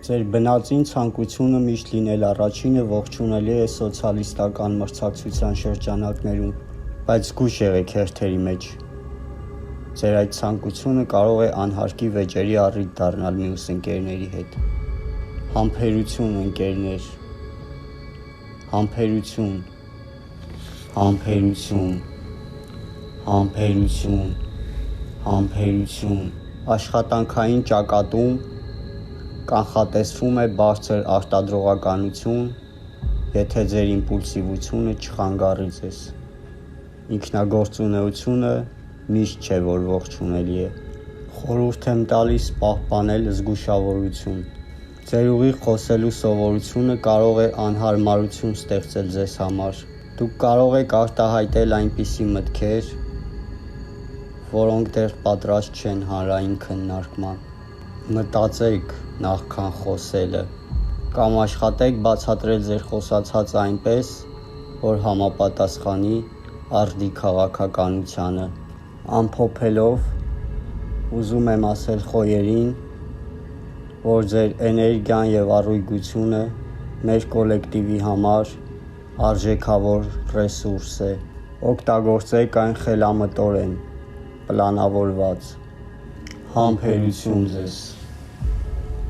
Ձեր բնածին ցանկությունը միշտ լինել առաջինը ողջունելի է սոցիալիստական մրցակցության շրջանակներում, բայց զգույշ եղեք հերթերի մեջ։ Ձեր այդ ցանկությունը կարող է անհարկի վեճերի առիթ դառնալ մյուս ընկերների հետ։ Համբերություն, ընկերներ։ Համբերություն, համբերություն, համբերություն, համբերություն։ Աշխատանքային ճակատում կանխատեսվում է բարձր արտադրողականություն, եթե ձեր իմպուլսիվությունը չխանգարի ձեզ։ Ինքնագործունեությունը միշտ չէ, որ ողջունելի է։ Խորհուրդ եմ տալիս պահպանել զգուշավորություն։ Ձեր ուղիղ խոսելու սովորությունը կարող է անհարմարություն ստեղծել ձեզ համար։ Դուք կարող եք արտահայտել այնպիսի մտքեր, որոնք դեռ պատրաստ չեն հանրային քննարկման։ Մտածեք նախքան խոսելը, կամ աշխատեք բացատրել ձեր խոսացածը այնպես, որ համապատասխանի արդի քաղաքականությանը։ Ամփոփելով, ուզում եմ ասել խոյերին, որ ձեր էներգիան և առույգությունը մեր կոլեկտիվի համար արժեքավոր ռեսուրս է։ Օգտագործեք այն խելամտորեն, պլանավորված։ Համբերություն ձեզ։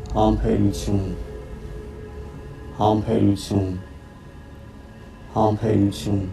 Համբերություն, համբերություն, համբերություն։